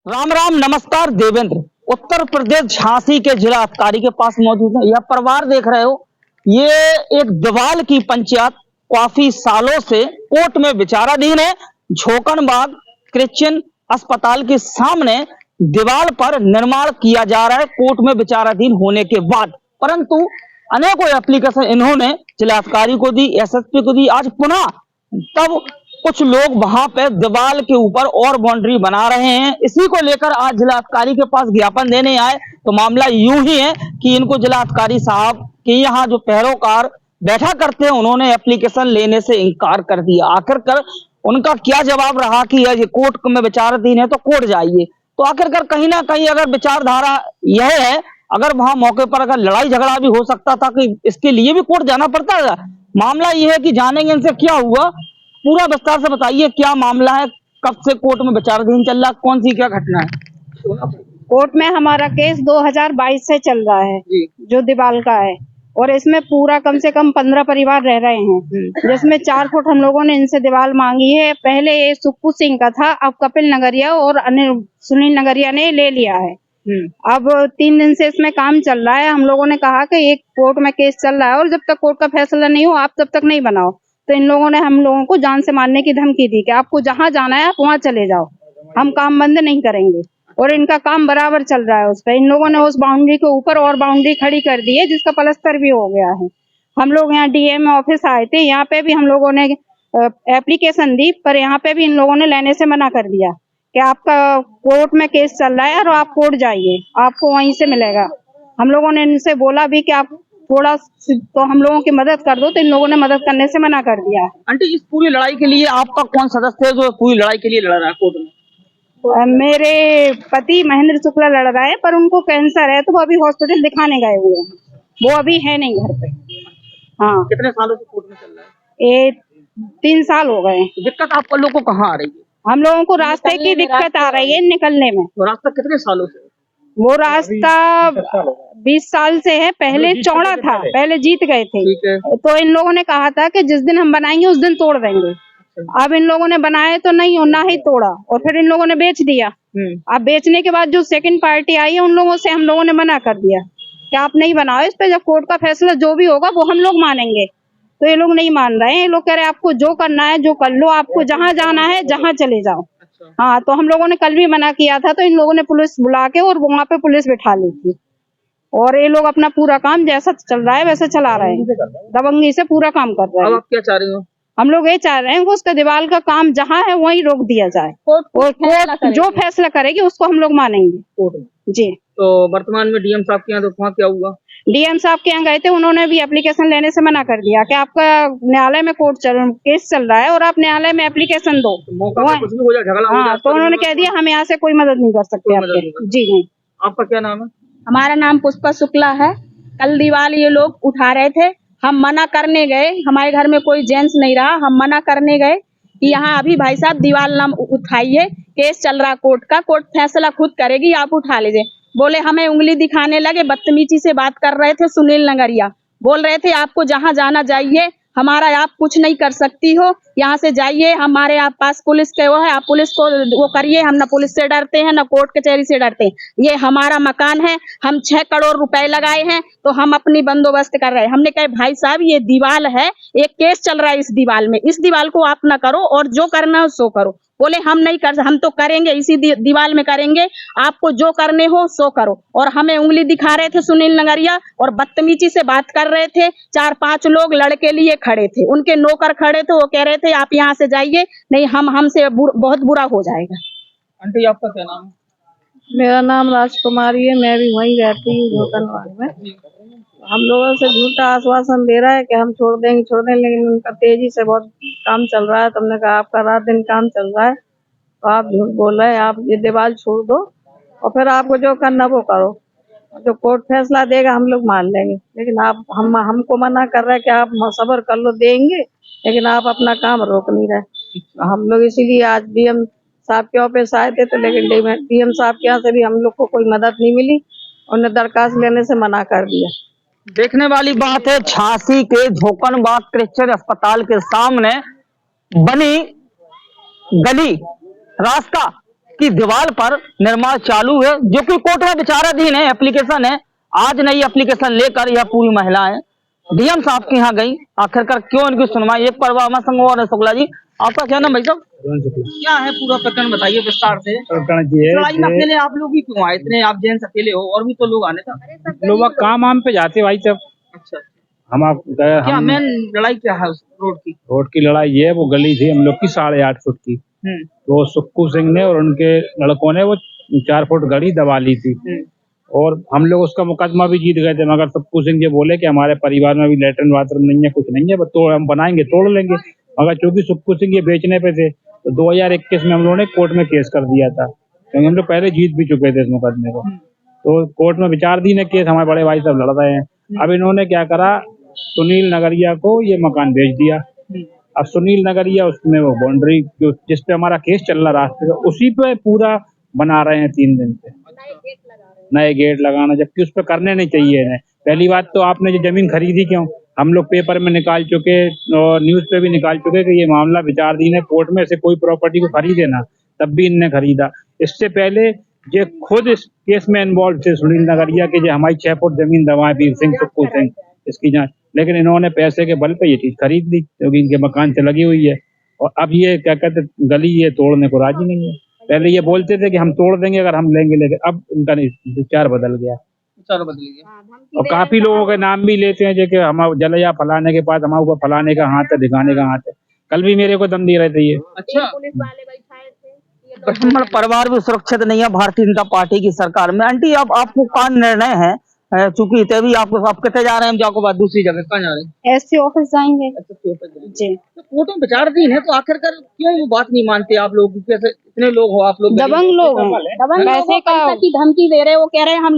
राम राम नमस्कार देवेंद्र। उत्तर प्रदेश झांसी के जिला अबकारी के पास मौजूद है। यह परिवार देख रहे हो, ये एक दीवाल की पंचायत काफी सालों से कोर्ट में विचाराधीन है। झोकनबाग क्रिश्चियन अस्पताल के सामने दीवाल पर निर्माण किया जा रहा है कोर्ट में विचाराधीन होने के बाद, परंतु अनेकों एप्लीकेशन इन्होंने जिलाधिकारी को दी, एसएसपी को दी। आज पुनः तब कुछ लोग वहां पे दीवाल के ऊपर और बाउंड्री बना रहे हैं। इसी को लेकर आज जिलाधिकारी के पास ज्ञापन देने आए तो मामला यूं ही है कि इनको जिलाधिकारी साहब के यहाँ जो पैरोकार बैठा करते हैं, उन्होंने एप्लीकेशन लेने से इनकार कर दिया। आखिरकार उनका क्या जवाब रहा कि ये कोर्ट में विचाराधीन है तो कोर्ट जाइए। तो आखिरकार कहीं ना कहीं अगर विचारधारा यह है, अगर वहां मौके पर अगर लड़ाई झगड़ा भी हो सकता था कि इसके लिए भी कोर्ट जाना पड़ता है। मामला यह है कि जानेंगे इनसे क्या हुआ, पूरा विस्तार से बताइए क्या मामला है, कब से कोर्ट में विचाराधीन चल रहा है, कौन सी क्या घटना है? कोर्ट में हमारा केस 2022 से चल रहा है जो दीवाल का है, और इसमें पूरा कम से कम 15 परिवार रह रहे हैं, जिसमें 4 फुट हम लोगों ने इनसे दीवाल मांगी है। पहले ये सुप्पू सिंह का था, अब कपिल नगरिया और सुनील नगरिया ने ले लिया है। अब 3 दिन से इसमें काम चल रहा है। हम लोगों ने कहा कि एक कोर्ट में केस चल रहा है और जब तक कोर्ट का फैसला नहीं हो आप तब तक नहीं बनाओ। तो इन लोगों ने हम लोगों को जान से मारने की धमकी दी कि आपको जहां जाना है आप वहां चले जाओ, हम काम बंद नहीं करेंगे। और इनका काम बराबर चल रहा है उस पर। इन लोगों ने उस बाउंड्री के ऊपर और बाउंड्री खड़ी कर दी है जिसका प्लास्टर भी हो गया है। हम लोग यहाँ डीएम ऑफिस आए थे, यहाँ पे भी हम लोगों ने एप्लीकेशन दी, पर यहाँ पे भी इन लोगों ने लेने से मना कर दिया कि आपका कोर्ट में केस चल रहा है और आप कोर्ट जाइए, आपको वहीं से मिलेगा। हम लोगों ने इनसे बोला भी कि आप थोड़ा तो हम लोगों की मदद कर दो, तो इन लोगों ने मदद करने से मना कर दिया। आंटी, इस पूरी लड़ाई के लिए आपका कौन सदस्य है जो पूरी लड़ाई के लिए लड़ रहा है कोर्ट में? मेरे पति महेंद्र शुक्ला लड़ रहा है, पर उनको कैंसर है तो वो अभी हॉस्पिटल दिखाने गए हुए हैं, वो अभी है नहीं घर पे। हाँ। कितने सालों से कोर्ट में चल रहा है? ये 3 साल हो गए। दिक्कत आप लोगों को कहाँ आ रही है? हम लोगों को रास्ते की दिक्कत आ रही है निकलने में। तो रास्ता कितने सालों से? वो रास्ता 20 साल से है। पहले चौड़ा था, पहले जीत गए थे, तो इन लोगों ने कहा था कि जिस दिन हम बनाएंगे उस दिन तोड़ देंगे। अब इन लोगों ने बनाए तो नहीं, और ना ही तोड़ा, और फिर इन लोगों ने बेच दिया। अब बेचने के बाद जो सेकंड पार्टी आई है उन लोगों से हम लोगों ने मना कर दिया कि आप नहीं बनाओ इस पे, जब कोर्ट का फैसला जो भी होगा वो हम लोग मानेंगे। तो ये लोग नहीं मान रहे हैं। ये लोग कह रहे हैं आपको जो करना है जो कर लो, आपको जहाँ जाना है जहाँ चले जाओ। हाँ, तो हम लोगों ने कल भी मना किया था, तो इन लोगों ने पुलिस बुला के और वहाँ पे पुलिस बिठा ली थी, और ये लोग अपना पूरा काम जैसा चल रहा है वैसे चला रहे हैं, दबंगी से पूरा काम कर रहे हैं। अब आप क्या चाह रही हो? हम लोग ये चाह रहे हैं कि उसका दीवाल का काम जहाँ है वहीं रोक दिया जाए, और कोर्ट जो फैसला करेगी उसको हम लोग मानेंगे कोर्ट में। जी। तो वर्तमान में डीएम साहब के यहाँ, तो वहाँ क्या हुआ? डीएम साहब के यहाँ गए थे, उन्होंने भी एप्लीकेशन लेने से मना कर दिया कि आपका न्यायालय में केस चल रहा है और आप न्यायालय में एप्लीकेशन दो। कुछ भी हो जाए, झगड़ा हो जाए, तो उन्होंने कह दिया हम यहाँ से कोई मदद नहीं कर सकते आपके। जी नहीं। आपका क्या नाम है? हमारा नाम पुष्पा शुक्ला है। कल दीवाल ये लोग उठा रहे थे, हम मना करने गए। हमारे घर में कोई जेंट्स नहीं रहा, हम मना करने गए कि यहाँ अभी भाई साहब दीवाल ना उठाइए, केस चल रहा कोर्ट का, कोर्ट फैसला खुद करेगी, आप उठा लीजिए। बोले, हमें उंगली दिखाने लगे, बदतमीजी से बात कर रहे थे। सुनील नगरिया बोल रहे थे आपको जहाँ जाना जाइए, हमारा आप कुछ नहीं कर सकती हो, यहाँ से जाइए, हमारे आप पास पुलिस के वो है, आप पुलिस को वो करिए। हम ना पुलिस से डरते हैं ना कोर्ट कचहरी से डरते हैं, ये हमारा मकान है, हम 6 करोड़ रुपए लगाए हैं तो हम अपनी बंदोबस्त कर रहे हैं। हमने कहा भाई साहब ये दीवाल है, एक केस चल रहा है इस दीवाल में, इस दीवाल को आप ना करो और जो करना है सो करो। बोले हम नहीं कर, हम तो करेंगे, इसी दीवाल में करेंगे, आपको जो करने हो सो करो। और हमें उंगली दिखा रहे थे सुनील नगरिया, और बदतमीजी से बात कर रहे थे। 4-5 लोग लड़के लिए खड़े थे, उनके नौकर खड़े थे, वो कह रहे थे आप यहाँ से जाइए, नहीं हमसे बहुत बुरा हो जाएगा। आंटी, आपका क्या नाम है? मेरा नाम राजकुमारी है, मैं भी वहीं रहती हूँ झोकनबाग में। हम लोगों से झूठा आश्वासन दे रहा है कि हम छोड़ देंगे, लेकिन उनका तेजी से बहुत काम चल रहा है। तो हमने कहा आपका रात दिन काम चल रहा है तो आप झूठ बोल रहे हैं, आप ये दीवार छोड़ दो और फिर आपको जो करना वो करो, जो कोर्ट फैसला देगा हम लोग मान लेंगे। लेकिन आप हमको मना कर रहे हैं कि आप सब्र कर लो, देंगे, लेकिन आप अपना काम रोक नहीं रहे। हम लोग इसीलिए आज डीएम साहब के ऑफिस आए थे, तो लेकिन डीएम साहब के यहाँ से भी हम लोग को कोई मदद नहीं मिली, उन्हें दरखास्त लेने से मना कर दिया। देखने वाली बात है, झांसी के झोकनबाग क्रिश्चियन अस्पताल के सामने बनी गली रास्ता की दीवार पर निर्माण चालू है, जो कि कोर्ट में विचाराधीन है। एप्लीकेशन है, आज नई एप्लीकेशन लेकर यह पूरी महिलाएं डीएम साहब के यहाँ गई। आखिरकार क्यों इनकी सुनवाई, एक परिवार हमारे संग और है। शुक्ला जी, आपका क्या नाम भाई साहब? क्या है पूरा प्रकरण, बताइए विस्तार से। लड़ाई में अकेले आप लोग ही क्यों आए? इतने आप जेंट्स अकेले हो, और भी तो लोग आने था। लोग काम आम पे जाते भाई सब। अच्छा, हम आप क्या मेन लड़ाई क्या है उस रोड की? रोड की लड़ाई ये है, वो गली थी हम लोग की 8.5 फुट की, तो सुक्कू सिंह ने और उनके लड़कों ने वो 4 फुट गली दबा ली थी, और हम लोग उसका मुकदमा भी जीत गए थे। मगर सुक्कू सिंह ये बोले कि हमारे परिवार में भी लेटरिन बाथरूम नहीं है, कुछ नहीं है, तो हम बनाएंगे, तोड़ लेंगे। मगर चूंकि सुक्कू सिंह ये बेचने पे थे, तो 2021 में हम लोगों ने कोर्ट में केस कर दिया था, क्योंकि हम लोग पहले जीत भी चुके थे इस मुकदमे को। तो कोर्ट में विचाराधीन है केस, हमारे बड़े भाई सब लड़ रहे हैं। अब इन्होंने क्या करा, सुनील नगरिया को ये मकान बेच दिया। अब सुनील नगरिया उसमें वो बाउंड्री जिस पे हमारा केस चल रहा रास्ते का, उसी पे पूरा बना रहे हैं 3 दिन से, नए गेट लगाना, जबकि उस पर करने नहीं चाहिए इन्हें। पहली बात तो आपने जो जमीन खरीदी क्यों? हम लोग पेपर में निकाल चुके और न्यूज पे भी निकाल चुके कि ये मामला विचाराधीन है कोर्ट में, से कोई प्रॉपर्टी को खरीदे ना, तब भी इनने खरीदा। इससे पहले ये खुद इस केस में इन्वॉल्व थे सुनील नगरिया के, जो हमारी 6 फुट जमीन दबाए वीर सिंह सुक्कू सिंह, इसकी जांच, लेकिन इन्होंने पैसे के बल पे ये चीज खरीद ली, क्योंकि इनके मकान से लगी हुई है। और अब ये क्या कहते, गली ये तोड़ने को राजी नहीं है। पहले ये बोलते थे कि हम तोड़ देंगे अगर हम लेंगे, लेकिन अब इनका विचार बदल गया। और काफी लोगों के नाम भी लेते हैं, जो कि हम जलया फलाने के पास हमारे ऊपर फलाने का हाथ है, दिखाने का हाथ है। कल भी मेरे को दम दे रहे थे ये। अच्छा, ब्राह्मण परिवार भी सुरक्षित नहीं है भारतीय जनता पार्टी की सरकार में। आंटी, अब आपको क्या निर्णय है? चूंकि तभी आप कितने जा रहे हैं? हम जाको बाद दूसरी जगह कहाँ जा रहे हैं? एससी ऑफिस जाएंगे जी। तो कोर्ट में विचाराधीन है, तो आखिरकार क्यों वो बात नहीं मानते आप लोग? कैसे इतने लोग हो आप लोग? दबंग लोग हैं, दबंग पैसे का की धमकी दे रहे, वो कह रहे हैं हम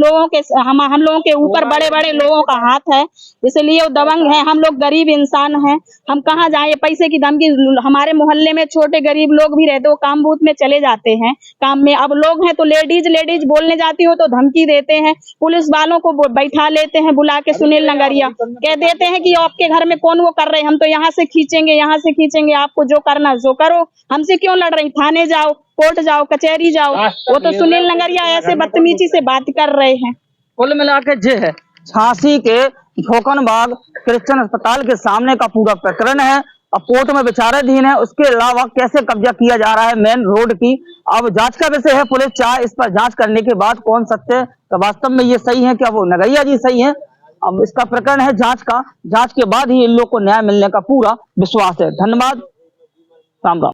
लोगों के ऊपर बड़े बड़े लोगों का हाथ है, इसलिए वो दबंग है। हम लोग गरीब इंसान हैं, हम कहाँ जाए? पैसे की धमकी। हमारे मोहल्ले में छोटे गरीब लोग भी रहते, वो काम बूथ में चले जाते हैं काम में। अब लोग हैं तो लेडीज बोलने जाती हो तो धमकी देते हैं, पुलिस वालों को बैठा लेते हैं बुला के। सुनील नगरिया कह देते हैं कि आपके घर में कौन वो कर रहे हैं, हम तो यहाँ से खींचेंगे, आपको जो करना जो करो, हमसे क्यों लड़ रही? थाने जाओ, कोर्ट जाओ, कचहरी जाओ। वो तो सुनील नगरिया ऐसे बदतमीजी से बात कर रहे हैं। कुल मिला के जे है झांसी के झोकनबाग क्रिश्चियन अस्पताल के सामने का पूरा प्रकरण है। अब कोर्ट में विचाराधीन है। उसके अलावा कैसे कब्जा किया जा रहा है मेन रोड की, अब जांच का विषय है। पुलिस चाहे इस पर जांच करने के बाद कौन सत्य तो वास्तव में ये सही है, क्या वो नगरिया जी सही है, अब इसका प्रकरण है जांच का। जांच के बाद ही इन लोग को न्याय मिलने का पूरा विश्वास है। धन्यवाद, राम राम।